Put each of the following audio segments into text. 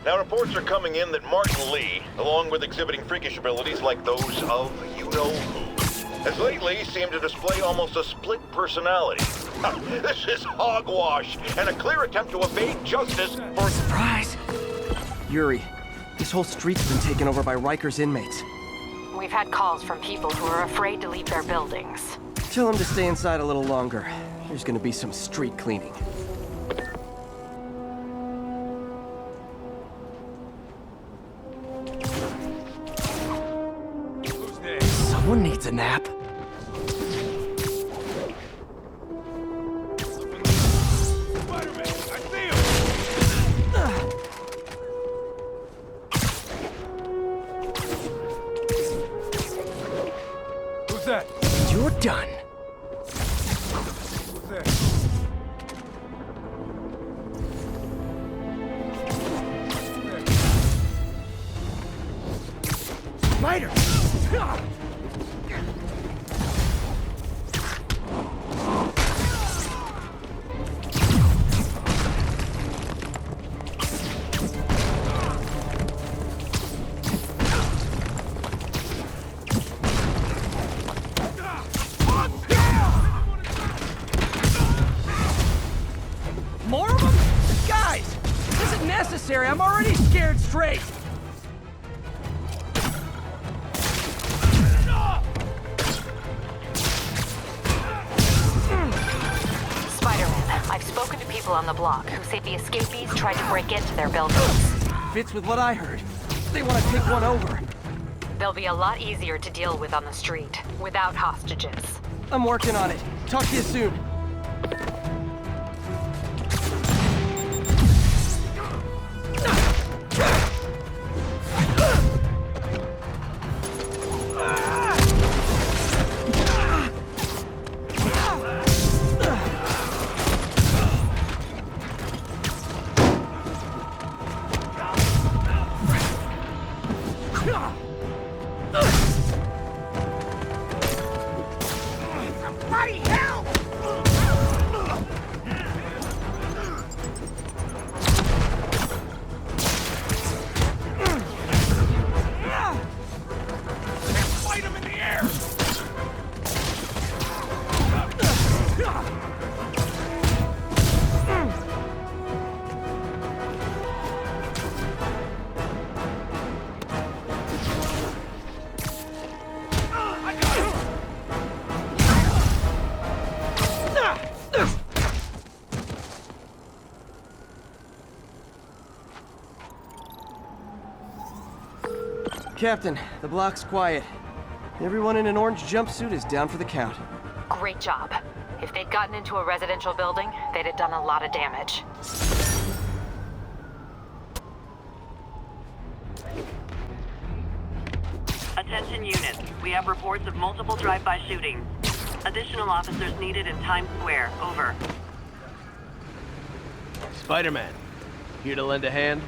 Now, reports are coming in that Martin Lee, along with exhibiting freakish abilities like those of you-know-who, has lately seemed to display almost a split personality. This is hogwash, and a clear attempt to evade justice for... Surprise! Yuri, this whole street's been taken over by Riker's inmates. We've had calls from people who are afraid to leave their buildings. Tell them to stay inside a little longer. There's gonna be some street cleaning. Someone needs a nap. Who's that? You're done. Who's there? Spider! More of them? Guys! This isn't necessary. I'm already scared straight. Spider-Man, I've spoken to people on the block who say the escapees tried to break into their buildings. Fits with what I heard. They want to take one over. They'll be a lot easier to deal with on the street, without hostages. I'm working on it. Talk to you soon. Bloody hell! Fight him in the air! I got him! Captain, the block's quiet. Everyone in an orange jumpsuit is down for the count. Great job. If they'd gotten into a residential building, they'd have done a lot of damage. Attention units. We have reports of multiple drive-by shootings. Additional officers needed in Times Square. Over. Spider-Man, here to lend a hand?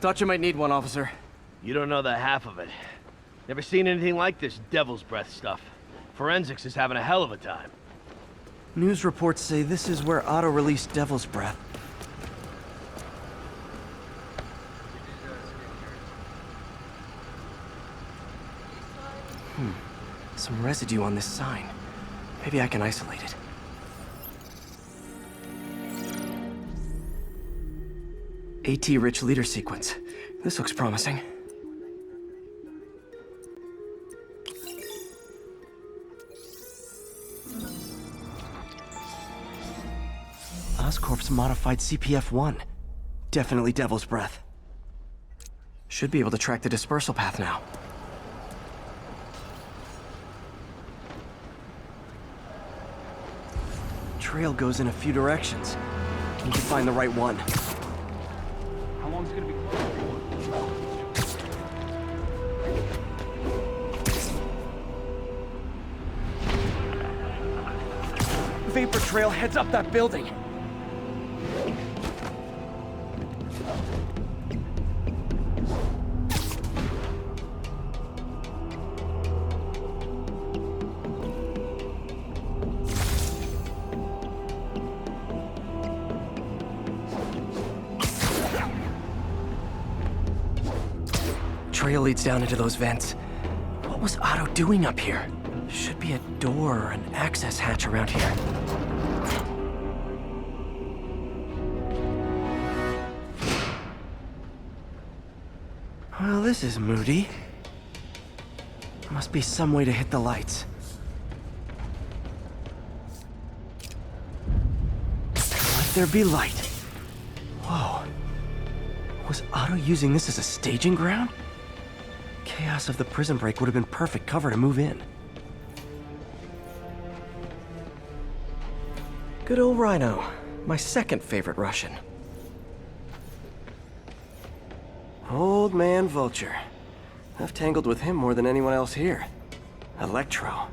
Thought you might need one, officer. You don't know the half of it. Never seen anything like this Devil's Breath stuff. Forensics is having a hell of a time. News reports say this is where Otto released Devil's Breath. Some residue on this sign. Maybe I can isolate it. AT-rich leader sequence. This looks promising. Oscorp's modified CPF-1. Definitely Devil's Breath. Should be able to track the dispersal path now. Trail goes in a few directions. Need to find the right one. How long's it gonna be closed for? Vapor trail heads up that building. trail leads down into those vents. What was Otto doing up here? Should be a door or an access hatch around here. Well, this is moody. Must be some way to hit the lights. Let there be light. Whoa. Was Otto using this as a staging ground? Chaos of the prison break would have been perfect cover to move in. Good old Rhino. My second favorite Russian. Old man Vulture. I've tangled with him more than anyone else here. Electro.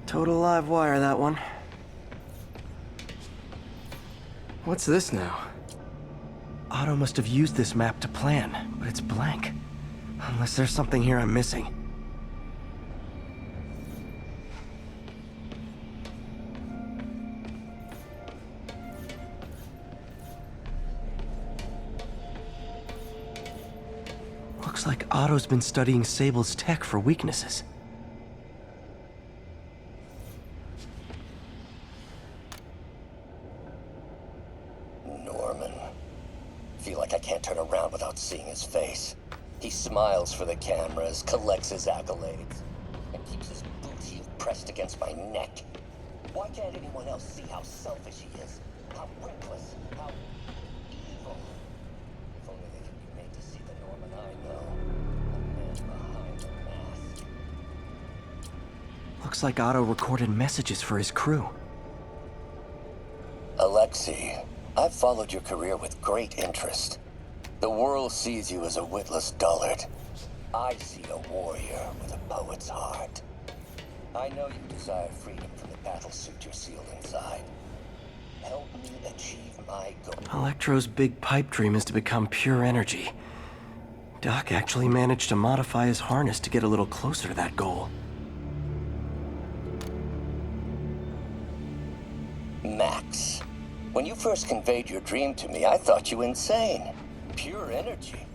Total live wire, that one. What's this now? Otto must have used this map to plan, but it's blank. Unless there's something here I'm missing. Looks like Otto's been studying Sable's tech for weaknesses. Norman. Feel like I can't turn around without seeing his face. He smiles for the cameras, collects his accolades, and keeps his boot heel pressed against my neck. Why can't anyone else see how selfish he is? How reckless, how evil? If only they could be made to see the Norman I know. The man behind the mask. Looks like Otto recorded messages for his crew. Alexei, I've followed your career with great interest. The world sees you as a witless dullard. I see a warrior with a poet's heart. I know you desire freedom from the battle suit you're sealed inside. Help me achieve my goal. Electro's big pipe dream is to become pure energy. Doc actually managed to modify his harness to get a little closer to that goal. Max, when you first conveyed your dream to me, I thought you insane. Pure energy.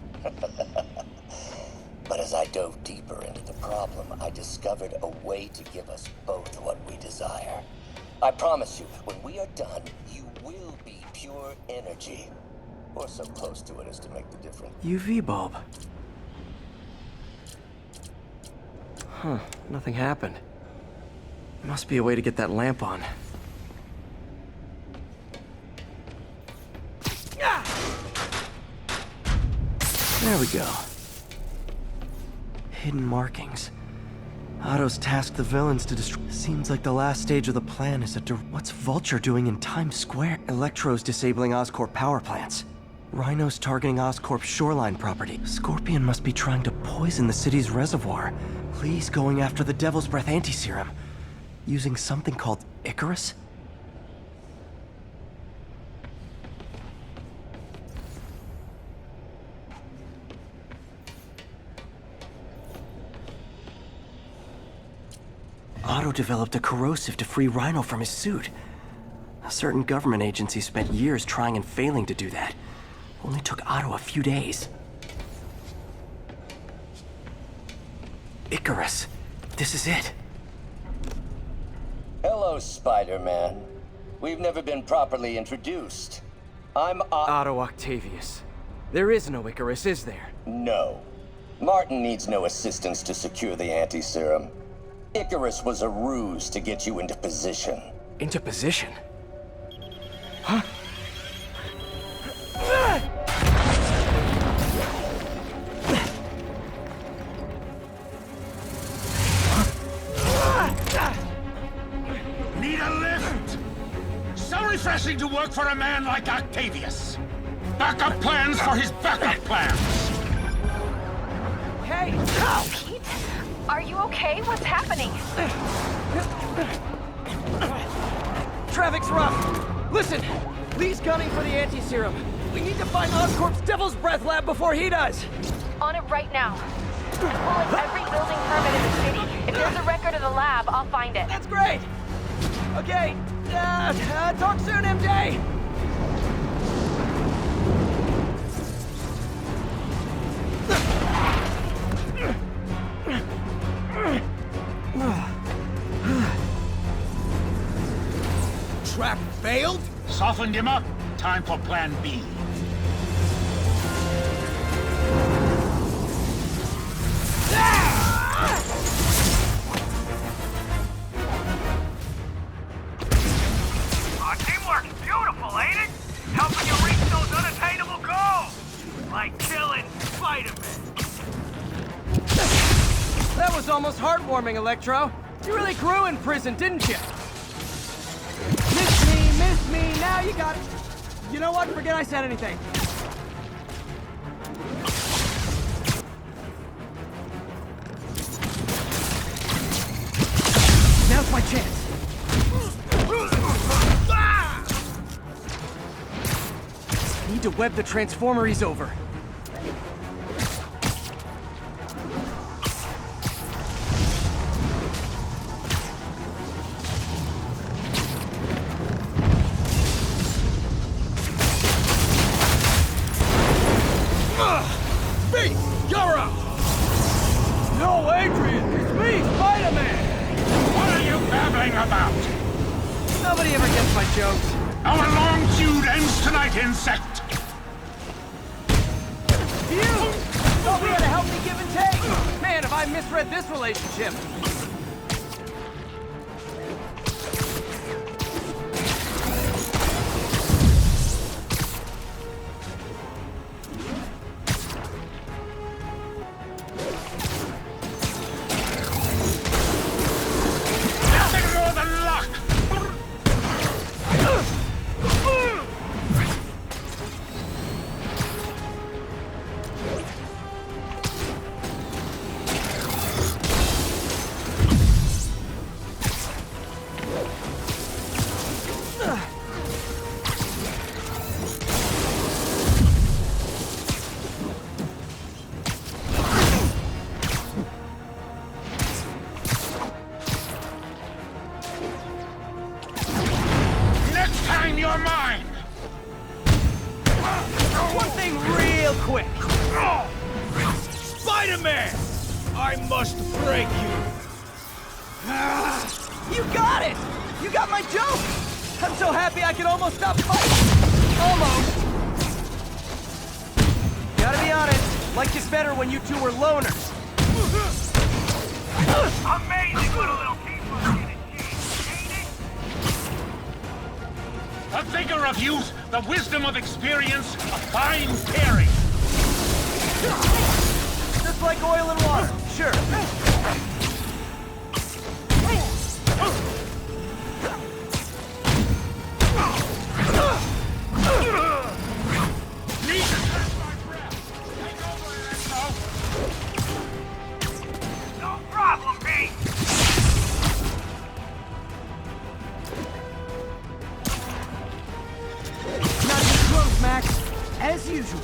But as I dove deeper into the problem, I discovered a way to give us both what we desire. I promise you, when we are done, you will be pure energy. Or so close to it as to make the difference. UV bulb. Huh, nothing happened. Must be a way to get that lamp on. There we go. Hidden markings. Otto's tasked the villains to destroy. Seems like the last stage of the plan is what's Vulture doing in Times Square? Electro's disabling Oscorp power plants. Rhino's targeting Oscorp's shoreline property. Scorpion must be trying to poison the city's reservoir. Lee's going after the Devil's Breath anti-serum. Using something called Icarus? Otto developed a corrosive to free Rhino from his suit. A certain government agency spent years trying and failing to do that. Only took Otto a few days. Icarus. This is it. Hello, Spider-Man. We've never been properly introduced. I'm Otto Octavius. There is no Icarus, is there? No. Martin needs no assistance to secure the anti-serum. Icarus was a ruse to get you into position. Into position? Huh? Need a lift? So refreshing to work for a man like Octavius. Backup plans for his backup plans. Hey! Pete? Are you okay? What's happening? Traffic's rough. Listen, Lee's gunning for the anti-serum. We need to find Oscorp's Devil's Breath lab before he does. On it right now. I'm pulling every building permit in the city. If there's a record of the lab, I'll find it. That's great. Okay. Talk soon, MJ. trap failed? Softened him up. Time for plan B. Teamwork's beautiful, ain't it? Helping you reach those unattainable goals! Like killing Spider-Man. That was almost heartwarming, Electro. You really grew in prison, didn't you? Miss me, now you got it. You know what? Forget I said anything. Now's my chance. Need to web the transformer he's over. Me! You're up! No, Adrian! It's me, Spider-Man! What are you babbling about? Nobody ever gets my jokes. Our long feud ends tonight, insect! You! Thought we had a healthy give and take! Man, have I misread this relationship! Nothing more than luck! Next time you're mine! One thing real quick! Spider-Man! I must break you! You got it! You got my joke! I'm so happy I could almost stop fighting! Almost! Gotta be honest, liked this better when you two were loners. Amazing what a little teamwork can achieve, ain't it? The vigor of youth, the wisdom of experience, a fine pairing! Just like oil and water, sure. Need to catch my breath! Take over, Electro! No problem, Pete! Not even close, Max. As usual.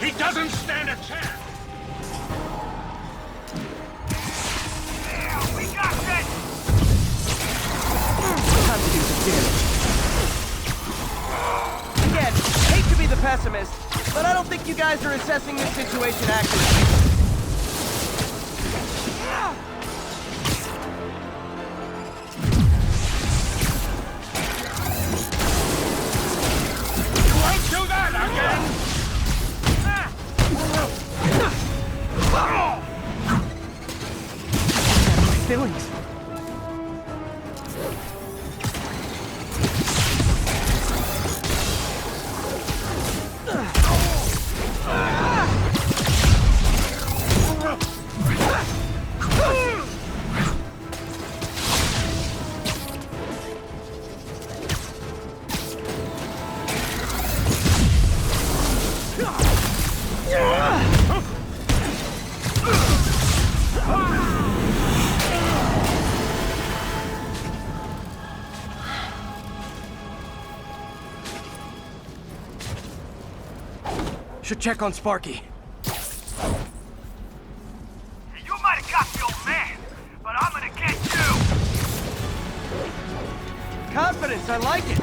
He doesn't stand a chance! Yeah, we got this! Time to do some damage. Again, hate to be the pessimist, but I don't think you guys are assessing this situation accurately. You won't do that again! Feelings. Should check on Sparky. You might have got the old man, but I'm gonna get you! Confidence, I like it.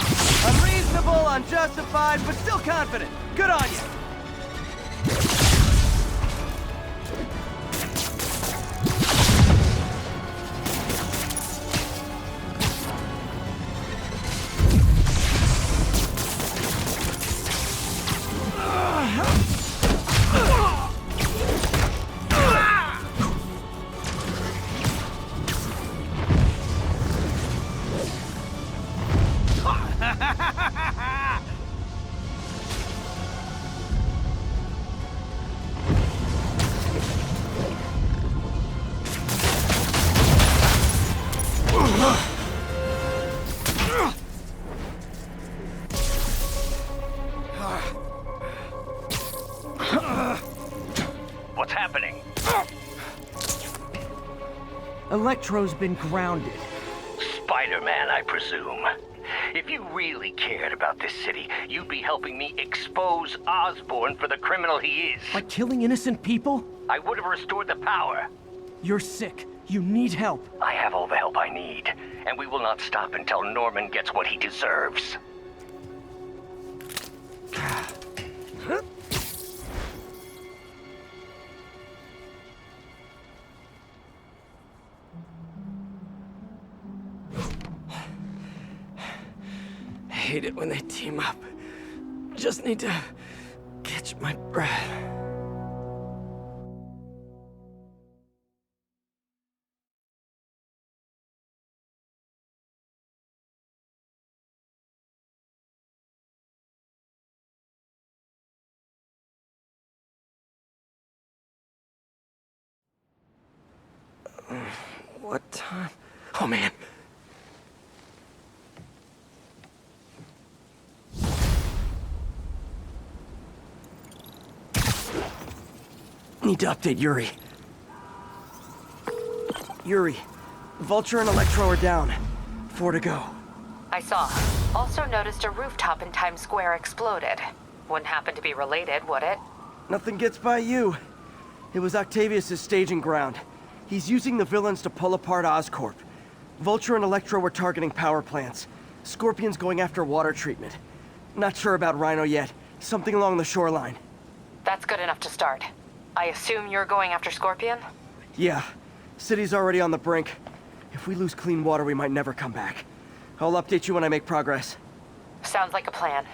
Unreasonable, unjustified, but still confident. Good on you. What's happening? Electro's been grounded. Spider-Man, I presume. If you really cared about this city, you'd be helping me expose Osborn for the criminal he is. By killing innocent people? I would have restored the power. You're sick. You need help. I have all the help I need, and we will not stop until Norman gets what he deserves. I hate it when they team up. Just need to catch my breath. What time? Oh, man. Need to update Yuri. Yuri, Vulture and Electro are down. 4 to go. I saw. Also noticed a rooftop in Times Square exploded. Wouldn't happen to be related, would it? Nothing gets by you. It was Octavius' staging ground. He's using the villains to pull apart Oscorp. Vulture and Electro were targeting power plants. Scorpion's going after water treatment. Not sure about Rhino yet. Something along the shoreline. That's good enough to start. I assume you're going after Scorpion? Yeah. City's already on the brink. If we lose clean water, we might never come back. I'll update you when I make progress. Sounds like a plan.